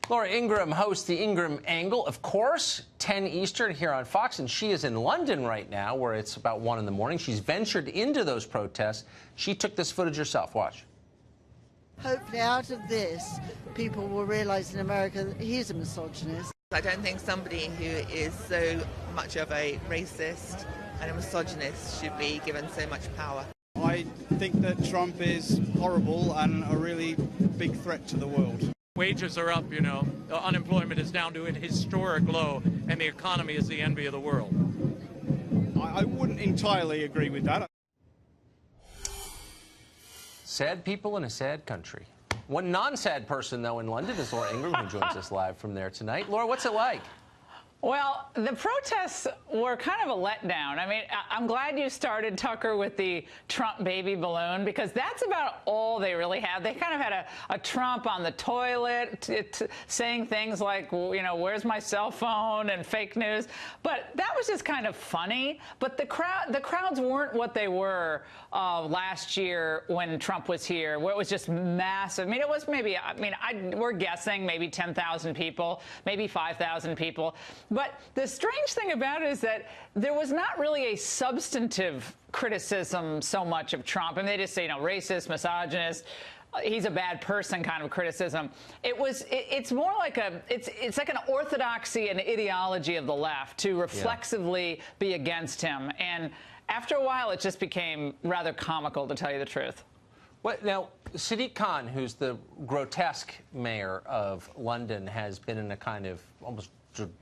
Laura Ingraham hosts the Ingraham Angle, of course, 10 Eastern here on Fox, and she is in London right now, where it's about 1 in the morning. She's ventured into those protests. She took this footage herself. Watch. Hopefully out of this, people will realize in America that he's a misogynist. I don't think somebody who is so much of a racist and a misogynist should be given so much power. I think that Trump is horrible and a really big threat to the world. Wages are up, unemployment is down to a historic low, and the economy is the envy of the world. I wouldn't entirely agree with that. Sad people in a sad country. One non-sad person, though, in London is Laura Ingraham, who joins us live from there tonight. Laura, what's it like? Well, the protests were kind of a letdown. I mean, I'm glad you started, Tucker, with the Trump baby balloon, because that's about all they really had. They kind of had a Trump on the toilet saying things like, where's my cell phone and fake news. But that was just kind of funny. But the crowds weren't what they were last year when Trump was here, where it was just massive. I mean, it was maybe, we're guessing maybe 10,000 people, maybe 5,000 people. But the strange thing about it is that there was not really a substantive criticism so much of Trump. And they just say, racist, misogynist, he's a bad person kind of criticism. It's more like it's like an orthodoxy and ideology of the left to reflexively be against him. And after a while, it just became rather comical, to tell you the truth. Now, Sadiq Khan, who's the grotesque mayor of London, has been in a kind of almost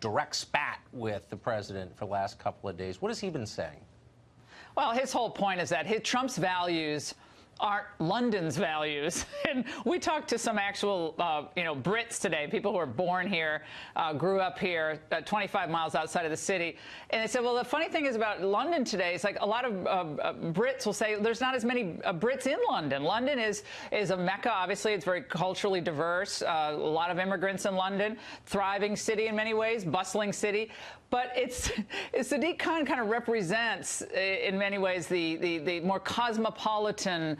direct spat with the president for the last couple of days. What has he been saying? Well, his whole point is that Trump's values aren't London's values. And we talked to some actual, Brits today, people who were born here, grew up here, 25 miles outside of the city. And they said, well, the funny thing is about London today, it's like a lot of Brits will say there's not as many Brits in London. London is a mecca. Obviously, it's very culturally diverse. A lot of immigrants in London, thriving city in many ways, bustling city. But Sadiq Khan kind of represents, in many ways, the more cosmopolitan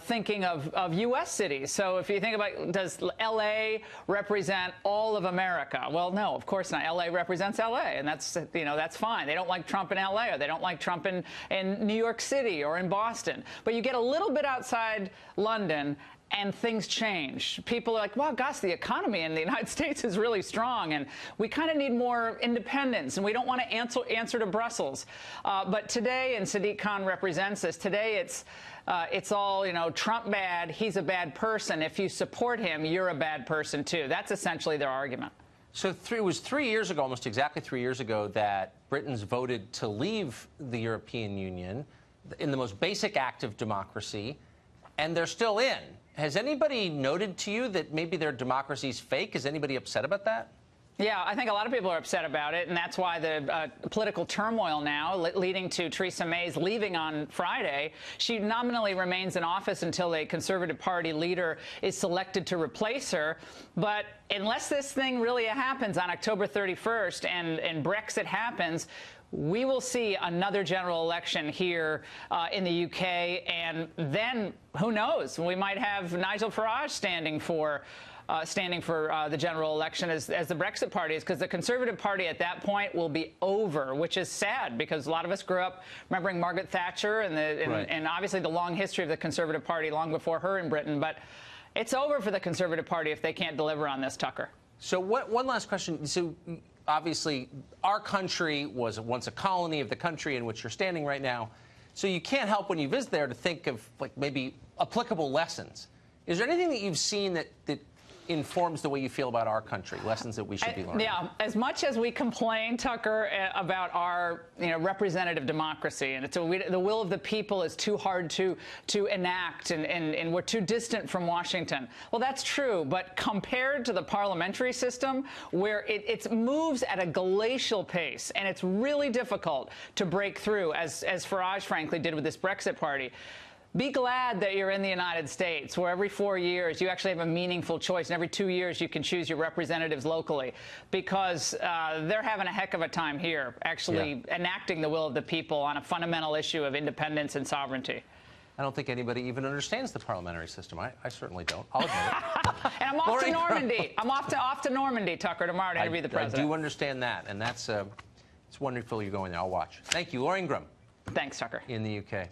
thinking of U.S. cities. So if you think about, does L.A. represent all of America? Well, no, of course not. L.A. represents L.A., and that's fine. They don't like Trump in L.A., or they don't like Trump in New York City or in Boston. But you get a little bit outside London, and things change. People are like, well, gosh, the economy in the United States is really strong, and we kind of need more independence, and we don't want to answer to Brussels. But today, and Sadiq Khan represents this, today it's all, Trump bad, he's a bad person. If you support him, you're a bad person, too. That's essentially their argument. So it was 3 years ago, almost exactly 3 years ago, that Britons voted to leave the European Union in the most basic act of democracy, and they're still in. Has anybody noted to you that maybe their democracy's fake? Is anybody upset about that? Yeah, I think a lot of people are upset about it, and that's why the political turmoil now leading to Theresa May's leaving on Friday. She nominally remains in office until a Conservative Party leader is selected to replace her. But unless this thing really happens on October 31st and Brexit happens, we will see another general election here in the UK, and then who knows? We might have Nigel Farage standing for the general election as the Brexit party is, because the Conservative Party at that point will be over, which is sad because a lot of us grew up remembering Margaret Thatcher and obviously the long history of the Conservative Party long before her in Britain. But it's over for the Conservative Party if they can't deliver on this, Tucker. So one last question. So obviously, our country was once a colony of the country in which you're standing right now. So you can't help when you visit there to think of maybe applicable lessons. Is there anything that you've seen that informs the way you feel about our country, lessons that we should be learning? Yeah, as much as we complain, Tucker, about our representative democracy, and the will of the people is too hard to enact, and we're too distant from Washington. Well, that's true, but compared to the parliamentary system, where it moves at a glacial pace, and it's really difficult to break through, as Farage, frankly, did with this Brexit party. Be glad that you're in the United States, where every 4 years you actually have a meaningful choice, and every 2 years you can choose your representatives locally, because they're having a heck of a time here, actually enacting the will of the people on a fundamental issue of independence and sovereignty. I don't think anybody even understands the parliamentary system. I certainly don't. I'll admit it. And I'm off Laura to Ingraham. Normandy. I'm off to Normandy, Tucker, tomorrow to interview the president. I do understand that, and that's it's wonderful you're going there. I'll watch. Thank you, Laura Ingraham. Thanks, Tucker. In the UK.